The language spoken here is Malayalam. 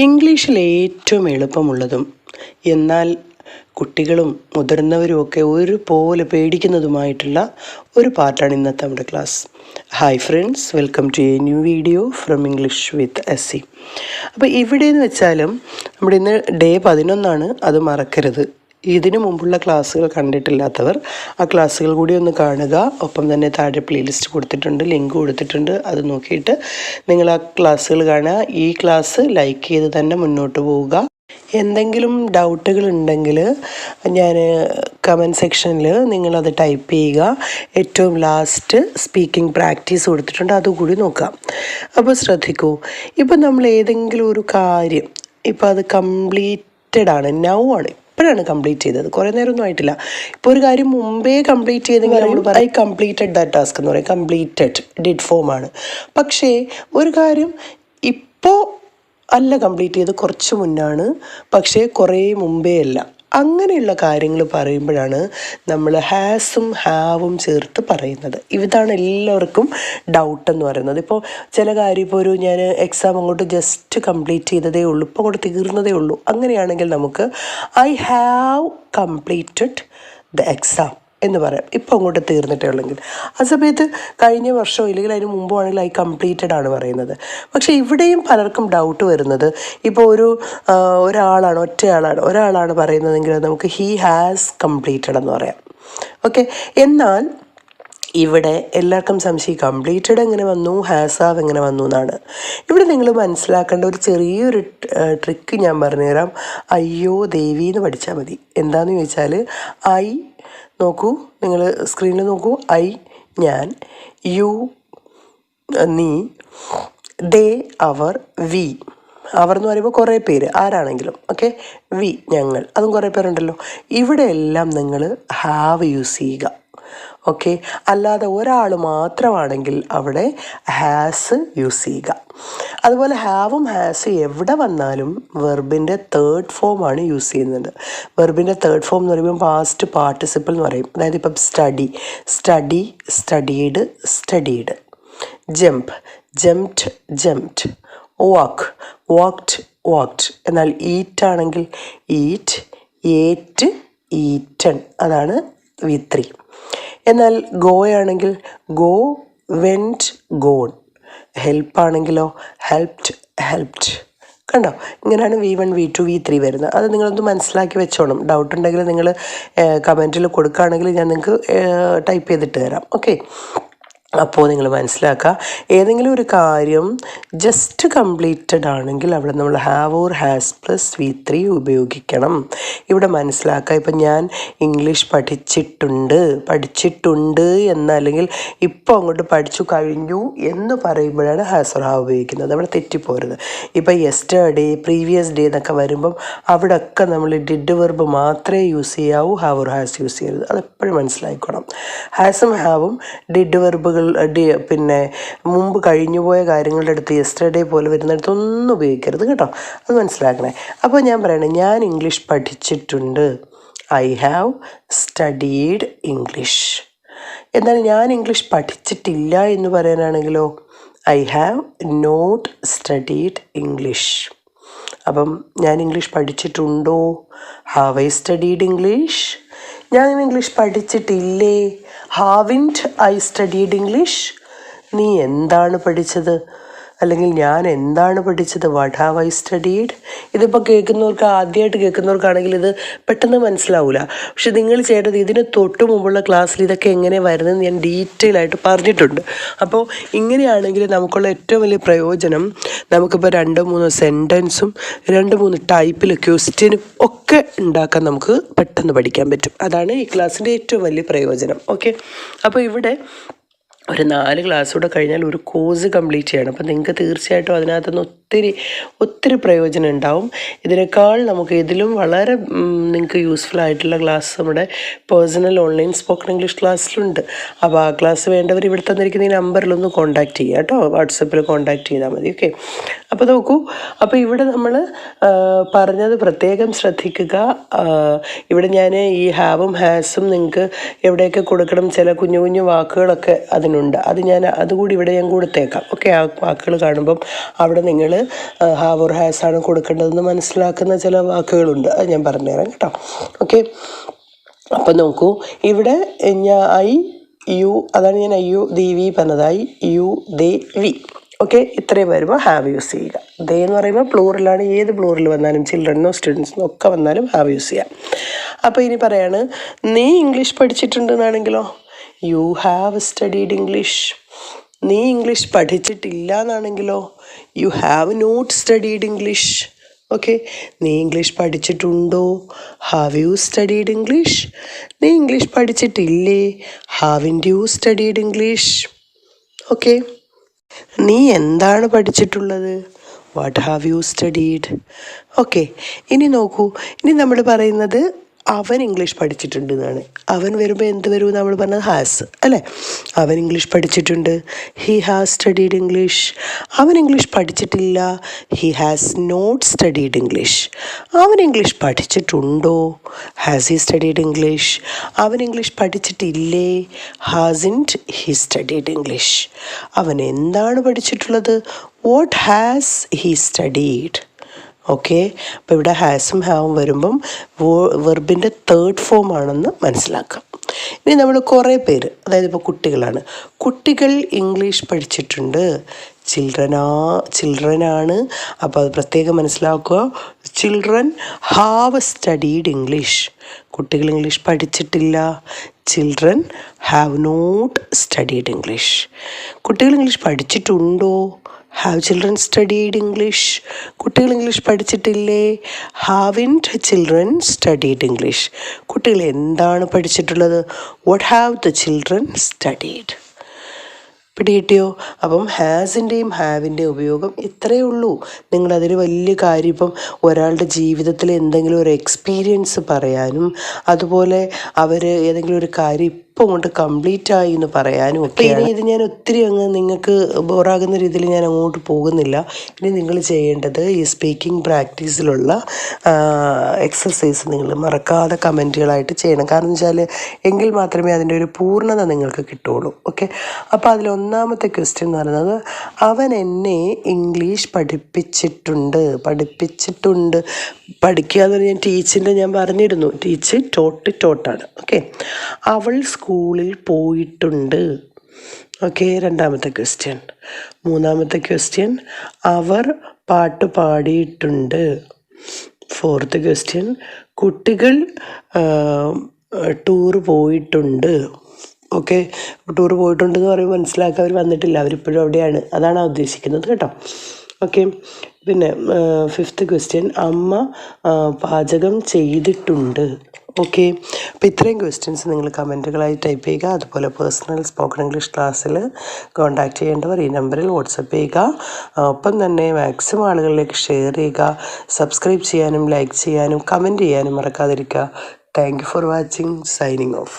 ഇംഗ്ലീഷിൽ ഏറ്റവും എളുപ്പമുള്ളതും എന്നാൽ കുട്ടികളും മുതിർന്നവരുമൊക്കെ ഒരുപോലെ പേടിക്കുന്നതുമായിട്ടുള്ള ഒരു പാർട്ടാണ് ഇന്നത്തെ നമ്മുടെ class. Hi friends, welcome to a new video from English with SC. അപ്പോൾ ഇവിടെയെന്ന് വെച്ചാലും നമ്മുടെ ഇന്ന് ഡേ 11 അത് മറക്കരുത്. ഇതിനു മുമ്പുള്ള ക്ലാസ്സുകൾ കണ്ടിട്ടില്ലാത്തവർ ആ ക്ലാസ്സുകൾ കൂടി ഒന്ന് കാണുക. ഒപ്പം തന്നെ താഴെ പ്ലേലിസ്റ്റ് കൊടുത്തിട്ടുണ്ട്, ലിങ്ക് കൊടുത്തിട്ടുണ്ട്. അത് നോക്കിയിട്ട് നിങ്ങൾ ആ ക്ലാസ്സുകൾ കാണുക. ഈ ക്ലാസ് ലൈക്ക് ചെയ്ത് തന്നെ മുന്നോട്ട് പോവുക. എന്തെങ്കിലും ഡൗട്ടുകൾ ഉണ്ടെങ്കിൽ ഞാൻ കമൻറ്റ് സെക്ഷനിൽ നിങ്ങളത് ടൈപ്പ് ചെയ്യുക. ഏറ്റവും ലാസ്റ്റ് സ്പീക്കിംഗ് പ്രാക്ടീസ് കൊടുത്തിട്ടുണ്ട്, അതുകൂടി നോക്കാം. അപ്പോൾ ശ്രദ്ധിക്കൂ, ഇപ്പം നമ്മൾ ഏതെങ്കിലും ഒരു കാര്യം ഇപ്പോൾ അത് കംപ്ലീറ്റഡ് ആണ്, നൗ ആണ്, ഇപ്പോഴാണ് കംപ്ലീറ്റ് ചെയ്തത്, കുറേ നേരമൊന്നും ആയിട്ടില്ല. ഇപ്പോൾ ഒരു കാര്യം മുമ്പേ കംപ്ലീറ്റ് ചെയ്തെങ്കിൽ നമ്മൾ പറയും ഐ കംപ്ലീറ്റഡ് ദാറ്റ് ടാസ്ക് എന്ന് പറയും. കംപ്ലീറ്റഡ് ഡിഡ് ഫോമാണ്. പക്ഷേ ഒരു കാര്യം ഇപ്പോൾ അല്ല കംപ്ലീറ്റ് ചെയ്ത്, കുറച്ച് മുന്നാണ്, പക്ഷേ കുറേ മുമ്പേ അല്ല. അങ്ങനെയുള്ള കാര്യങ്ങൾ പറയുമ്പോഴാണ് നമ്മൾ ഹാസും ഹാവും ചേർത്ത് പറയുന്നത്. ഇതാണ് എല്ലാവർക്കും ഡൗട്ടെന്ന് പറയുന്നത്. ഇപ്പോൾ ചില കാര്യം, ഇപ്പോൾ ഞാൻ എക്സാം അങ്ങോട്ട് ജസ്റ്റ് കംപ്ലീറ്റ് ചെയ്തതേ ഉള്ളൂ, ഇപ്പോൾ അങ്ങോട്ട് തീർന്നതേ ഉള്ളൂ, അങ്ങനെയാണെങ്കിൽ നമുക്ക് I have completed the exam എന്ന് പറയാം. ഇപ്പോൾ അങ്ങോട്ട് തീർന്നിട്ടേ ഉള്ളെങ്കിൽ. ആ സമയത്ത് കഴിഞ്ഞ വർഷമോ ഇല്ലെങ്കിൽ അതിന് മുമ്പോ ആണെങ്കിൽ ഐ കംപ്ലീറ്റഡ് ആണ് പറയുന്നത്. പക്ഷേ ഇവിടെയും പലർക്കും ഡൗട്ട് വരുന്നത്, ഇപ്പോൾ ഒരാളാണ് പറയുന്നതെങ്കിൽ നമുക്ക് ഹീ ഹാസ് കംപ്ലീറ്റഡ് എന്ന് പറയാം. ഓക്കെ, എന്നാൽ ഇവിടെ എല്ലാവർക്കും സംശയം കംപ്ലീറ്റഡ് എങ്ങനെ വന്നു, ഹാസ് ഹാവ് എങ്ങനെ വന്നു എന്നാണ്. ഇവിടെ നിങ്ങൾ മനസ്സിലാക്കേണ്ട ഒരു ചെറിയൊരു ട്രിക്ക് ഞാൻ പറഞ്ഞുതരാം. അയ്യോ ദേവി എന്ന് പഠിച്ചാൽ മതി. എന്താണെന്ന് ചോദിച്ചാൽ, ഐ നോക്കൂ, നിങ്ങൾ സ്ക്രീനിൽ നോക്കൂ. ഐ ഞാൻ, യു നീ, ദേ അവർ, വി അവർ എന്ന് പറയുമ്പോൾ കുറേ പേര്, ആരാണെങ്കിലും. ഓക്കെ, വി ഞങ്ങൾ, അതും കുറേ പേരുണ്ടല്ലോ. ഇവിടെ എല്ലാം നിങ്ങൾ ഹാവ് യൂസ് ചെയ്യുക. ഓക്കെ, അല്ലാതെ ഒരാൾ മാത്രമാണെങ്കിൽ അവിടെ ഹാസ് യൂസ് ചെയ്യുക. അതുപോലെ ഹാവും ഹാസും എവിടെ വന്നാലും വെർബിൻ്റെ തേർഡ് ഫോമാണ് യൂസ് ചെയ്യുന്നത്. വെർബിൻ്റെ തേർഡ് ഫോം എന്ന് പറയുമ്പോൾ പാസ്റ്റ് പാർട്ടിസിപ്പിൾ എന്ന് പറയും. അതായത് ഇപ്പം study, studied, studied. Jump, jumped, jumped. Walked, walked. എന്നാൽ ഈറ്റ് ആണെങ്കിൽ ഈറ്റ്, ഏറ്റ്, ഈറ്റൺ. അതാണ് V3. എന്നാൽ ഗോ ആണെങ്കിൽ ഗോ, വെൻറ്റ്, ഗോൺ. ഹെൽപ്പ് ആണെങ്കിലോ ഹെൽപ്ഡ്, ഹെൽപ്ഡ്. കണ്ടോ, ഇങ്ങനെയാണ് V1, V2, V3 വരുന്നത്. അത് നിങ്ങളൊന്ന് മനസ്സിലാക്കി വെച്ചോണം. ഡൗട്ട് ഉണ്ടെങ്കിൽ നിങ്ങൾ കമൻറ്റിൽ കൊടുക്കുകയാണെങ്കിൽ ഞാൻ നിങ്ങൾക്ക് ടൈപ്പ് ചെയ്തിട്ട് തരാം. ഓക്കെ, അപ്പോൾ നിങ്ങൾ മനസ്സിലാക്കുക, ഏതെങ്കിലും ഒരു കാര്യം ജസ്റ്റ് കംപ്ലീറ്റഡ് ആണെങ്കിൽ അവിടെ നമ്മൾ have or has plus V3 ഉപയോഗിക്കണം. ഇവിടെ മനസ്സിലാക്കുക, ഇപ്പം ഞാൻ ഇംഗ്ലീഷ് പഠിച്ചിട്ടുണ്ട് എന്നല്ലെങ്കിൽ ഇപ്പോൾ അങ്ങോട്ട് പഠിച്ചു കഴിഞ്ഞു എന്ന് പറയുമ്പോഴാണ് ഹാസ് ഓർ ഹാവ് ഉപയോഗിക്കുന്നത്. അവിടെ തെറ്റിപ്പോരുത്. ഇപ്പം യെസ്റ്റർഡേ, പ്രീവിയസ് ഡേ എന്നൊക്കെ വരുമ്പം അവിടെയൊക്കെ നമ്മൾ ഡിഡ് വെർബ് മാത്രമേ യൂസ് ചെയ്യാവൂ, ഹാവ് ഓർ ഹാസ് യൂസ് ചെയ്യരുത്. അതെപ്പോഴും മനസ്സിലാക്കണം. ഹാസും ഹാവും ഡിഡ് വെർബുകൾ, പിന്നെ മുമ്പ് കഴിഞ്ഞുപോയ കാര്യങ്ങളുടെ അടുത്ത് യെസ്റ്റർഡേ പോലെ വരുന്നിടത്തൊന്നും ഉപയോഗിക്കരുത് കേട്ടോ. അത് മനസ്സിലാക്കണേ. അപ്പോൾ ഞാൻ പറയണേ, ഞാൻ ഇംഗ്ലീഷ് പഠിച്ചിട്ടുണ്ട്, ഐ ഹാവ് സ്റ്റഡീഡ് ഇംഗ്ലീഷ്. എന്നാൽ ഞാൻ ഇംഗ്ലീഷ് പഠിച്ചിട്ടില്ല എന്ന് പറയാനാണെങ്കിലോ I have not studied English. അപ്പം ഞാൻ ഇംഗ്ലീഷ് പഠിച്ചിട്ടുണ്ടോ, ഹാവ് ഐ സ്റ്റഡീഡ് ഇംഗ്ലീഷ്. ഞാൻ ഇംഗ്ലീഷ് പഠിച്ചിട്ടില്ലേ, ഹാവിൻറ്റ് ഐ സ്റ്റഡീഡ് ഇംഗ്ലീഷ്. നീ എന്താണ് പഠിച്ചത്, അല്ലെങ്കിൽ ഞാൻ എന്താണ് പഠിച്ചത്, വാട്ട് ഹാവ് ഐ സ്റ്റഡീഡ്. ഇതിപ്പോൾ ആദ്യമായിട്ട് കേൾക്കുന്നവർക്കാണെങ്കിൽ ഇത് പെട്ടെന്ന് മനസ്സിലാവില്ല. പക്ഷെ നിങ്ങൾ ചെയ്യേണ്ടത്, ഇതിന് തൊട്ട് മുമ്പുള്ള ക്ലാസ്സിൽ ഇതൊക്കെ എങ്ങനെ വരുന്നതെന്ന് ഞാൻ ഡീറ്റെയിൽ ആയിട്ട് പറഞ്ഞിട്ടുണ്ട്. അപ്പോൾ ഇങ്ങനെയാണെങ്കിൽ നമുക്കുള്ള ഏറ്റവും വലിയ പ്രയോജനം, നമുക്കിപ്പോൾ 2-3 സെൻറ്റൻസും 2-3 ടൈപ്പിൽ ക്വസ്റ്റ്യനും ഒക്കെ ഉണ്ടാക്കാൻ നമുക്ക് പെട്ടെന്ന് പഠിക്കാൻ പറ്റും. അതാണ് ഈ ക്ലാസ്സിൻ്റെ ഏറ്റവും വലിയ പ്രയോജനം. ഓക്കെ, അപ്പോൾ ഇവിടെ ഒരു 4 ക്ലാസ് കൂടെ കഴിഞ്ഞാൽ ഒരു കോഴ്സ് കംപ്ലീറ്റ് ചെയ്യണം. അപ്പോൾ നിങ്ങൾക്ക് തീർച്ചയായിട്ടും അതിനകത്തുനിന്ന് ഒത്തിരി പ്രയോജനം ഉണ്ടാവും. ഇതിനേക്കാൾ നമുക്ക് ഇതിലും വളരെ നിങ്ങൾക്ക് യൂസ്ഫുൾ ആയിട്ടുള്ള ക്ലാസ് നമ്മുടെ പേഴ്സണൽ ഓൺലൈൻ സ്പോക്കൺ ഇംഗ്ലീഷ് ക്ലാസ്സിലുണ്ട്. അപ്പോൾ ആ ക്ലാസ് വേണ്ടവർ ഇവിടെ തന്നിരിക്കുന്ന ഈ നമ്പറിലൊന്ന് കോൺടാക്റ്റ് ചെയ്യുക കേട്ടോ. വാട്സപ്പിൽ കോൺടാക്റ്റ് ചെയ്താൽ മതി. ഓക്കെ, അപ്പോൾ നോക്കൂ, അപ്പോൾ ഇവിടെ നമ്മൾ പറഞ്ഞത് പ്രത്യേകം ശ്രദ്ധിക്കുക. ഇവിടെ ഞാൻ ഈ ഹാവും ഹാസും നിങ്ങൾക്ക് എവിടെയൊക്കെ കൊടുക്കണം, ചില കുഞ്ഞു കുഞ്ഞു വാക്കുകളൊക്കെ അതിന് ഉണ്ട്. അത് അതുകൂടി ഇവിടെ ഞാൻ കൊടുത്തേക്കാം. ഓക്കെ, ആ വാക്കുകൾ കാണുമ്പം അവിടെ നിങ്ങൾ ഹാവ് ഓർ ഹാസ് ആണ് കൊടുക്കേണ്ടതെന്ന് മനസ്സിലാക്കുന്ന ചില വാക്കുകളുണ്ട്. അത് ഞാൻ പറഞ്ഞുതരാം കേട്ടോ. ഓക്കെ, അപ്പം നോക്കൂ, ഇവിടെ ഐ യു, അതാണ് ഞാൻ ഐ യു ദി വി പറഞ്ഞത്. I you they we. Okay, ഇത്രയും വരുമ്പോൾ ഹാവ് യൂസ് ചെയ്യുക. ദേ എന്ന് പറയുമ്പോൾ പ്ലൂറലാണ്. ഏത് പ്ലൂറൽ വന്നാലും ചിൽഡ്രനോ സ്റ്റുഡൻസിനോ ഒക്കെ വന്നാലും ഹാവ് യൂസ് ചെയ്യാം. അപ്പോൾ ഇനി പറയാണ്, നീ ഇംഗ്ലീഷ് പഠിച്ചിട്ടുണ്ടെന്നാണെങ്കിലോ യു ഹാവ് സ്റ്റഡീഡ് ഇംഗ്ലീഷ്. നീ ഇംഗ്ലീഷ് പഠിച്ചിട്ടില്ല എന്നാണെങ്കിലോ you have not studied English. Okay, നീ ഇംഗ്ലീഷ് പഠിച്ചിട്ടുണ്ടോ, ഹാവ് യു സ്റ്റഡീഡ് ഇംഗ്ലീഷ്. നീ ഇംഗ്ലീഷ് പഠിച്ചിട്ടില്ലേ, haven't you studied English. Okay, നീ എന്താണ് പഠിച്ചിട്ടുള്ളത്, what have you studied. Okay, ഇനി നോക്കൂ, ഇനി നമ്മൾ പറയുന്നത് അവൻ ഇംഗ്ലീഷ് പഠിച്ചിട്ടുണ്ട് എന്നാണ്. അവൻ വരുമ്പോൾ എന്ത് വരും, നമ്മൾ പറഞ്ഞത് ഹാസ് അല്ലേ. അവൻ ഇംഗ്ലീഷ് പഠിച്ചിട്ടുണ്ട്, ഹി ഹാസ് സ്റ്റഡീഡ് ഇംഗ്ലീഷ്. അവൻ ഇംഗ്ലീഷ് പഠിച്ചിട്ടില്ല, he has not studied English. അവൻ ഇംഗ്ലീഷ് പഠിച്ചിട്ടുണ്ടോ, ഹാസ് ഹി സ്റ്റഡീഡ് ഇംഗ്ലീഷ്. അവൻ ഇംഗ്ലീഷ് പഠിച്ചിട്ടില്ലേ, ഹാസിൻറ്റ് ഹി സ്റ്റഡീഡ് ഇംഗ്ലീഷ്. അവൻ എന്താണ് പഠിച്ചിട്ടുള്ളത്, what has he studied. Okay, അപ്പോൾ ഇവിടെ ഹാസും ഹാവും വരുമ്പം വെർബിൻ്റെ തേർഡ് ഫോം ആണെന്ന് മനസ്സിലാക്കാം. ഇനി നമ്മൾ കുറേ പേര്, അതായത് ഇപ്പോൾ കുട്ടികളാണ്, കുട്ടികൾ ഇംഗ്ലീഷ് പഠിച്ചിട്ടുണ്ട്. ചിൽഡ്രനാണ്. അപ്പോൾ അത് പ്രത്യേകം മനസ്സിലാക്കുക. Children have studied English. കുട്ടികൾ ഇംഗ്ലീഷ് പഠിച്ചിട്ടില്ല. Children have not studied English. കുട്ടികൾ ഇംഗ്ലീഷ് പഠിച്ചിട്ടുണ്ടോ, ഹാവ് ചിൽഡ്രൻ സ്റ്റഡീഡ് ഇംഗ്ലീഷ്. കുട്ടികൾ ഇംഗ്ലീഷ് പഠിച്ചിട്ടില്ലേ, ഹാവിൻറ്റ് ചിൽഡ്രൻ സ്റ്റഡീഡ് ഇംഗ്ലീഷ്. കുട്ടികൾ എന്താണ് പഠിച്ചിട്ടുള്ളത്, what have the children studied. പിടികിട്ടിയോ? അപ്പം ഹാസിൻ്റെയും ഹാവിൻ്റെയും ഉപയോഗം ഇത്രയേ ഉള്ളൂ. നിങ്ങളതിൽ വലിയ കാര്യം, ഇപ്പം ഒരാളുടെ ജീവിതത്തിൽ എന്തെങ്കിലും ഒരു എക്സ്പീരിയൻസ് പറയാനും അതുപോലെ അവർ ഏതെങ്കിലും ഒരു കാര്യം ഇപ്പം കൊണ്ട് കംപ്ലീറ്റ് ആയി എന്ന് പറയാനും ഒക്കെ. ഇനി ഇത് ഞാൻ ഒത്തിരി നിങ്ങൾക്ക് ബോറാകുന്ന രീതിയിൽ ഞാൻ അങ്ങോട്ട് പോകുന്നില്ല. ഇനി നിങ്ങൾ ചെയ്യേണ്ടത് ഈ സ്പീക്കിംഗ് പ്രാക്ടീസിലുള്ള എക്സസൈസ് നിങ്ങൾ മറക്കാതെ കമൻറ്റുകളായിട്ട് ചെയ്യണം. കാരണം എന്ന് വെച്ചാൽ എങ്കിൽ മാത്രമേ അതിൻ്റെ ഒരു പൂർണ്ണത നിങ്ങൾക്ക് കിട്ടുള്ളൂ. ഓക്കെ, അപ്പോൾ അതിലൊന്നാമത്തെ ക്വസ്റ്റ്യൻ എന്ന് പറയുന്നത്, അവൻ എന്നെ ഇംഗ്ലീഷ് പഠിപ്പിച്ചിട്ടുണ്ട്. പഠിക്കുക എന്ന് പറഞ്ഞാൽ ടീച്ചിൻ്റെ ഞാൻ പറഞ്ഞിരുന്നു, ടീച്ച് ടോട്ടാണ്. ഓക്കെ, അവൾ സ്കൂളിൽ പോയിട്ടുണ്ട്. ഓക്കെ, രണ്ടാമത്തെ ക്വസ്റ്റ്യൻ. മൂന്നാമത്തെ ക്വസ്റ്റ്യൻ, അവർ പാട്ട് പാടിയിട്ടുണ്ട്. ഫോർത്ത് ക്വസ്റ്റ്യൻ, കുട്ടികൾ ടൂർ പോയിട്ടുണ്ട്. ഓക്കെ, ടൂർ പോയിട്ടുണ്ടെന്ന് പറയുമ്പോൾ മനസ്സിലാക്കുക, അവർ വന്നിട്ടില്ല, അവരിപ്പോഴും അവിടെയാണ്, അതാണ് ഉദ്ദേശിക്കുന്നത് കേട്ടോ. ഓക്കെ, പിന്നെ ഫിഫ്ത്ത് ക്വസ്റ്റ്യൻ, അമ്മ പാചകം ചെയ്തിട്ടുണ്ട്. ഓക്കെ, അപ്പോൾ ഇത്രയും ക്വസ്റ്റ്യൻസ് നിങ്ങൾ കമൻറ്റുകളായി ടൈപ്പ് ചെയ്യുക. അതുപോലെ പേഴ്സണൽ സ്പോക്കൺ ഇംഗ്ലീഷ് ക്ലാസ്സിൽ കോൺടാക്റ്റ് ചെയ്യേണ്ടവർ ഈ നമ്പറിൽ വാട്സപ്പ് ചെയ്യുക. ഒപ്പം തന്നെ മാക്സിമം ആളുകളിലേക്ക് ഷെയർ ചെയ്യുക. സബ്സ്ക്രൈബ് ചെയ്യാനും ലൈക്ക് ചെയ്യാനും കമൻറ്റ് ചെയ്യാനും മറക്കാതിരിക്കുക. Thank you for watching. Signing off.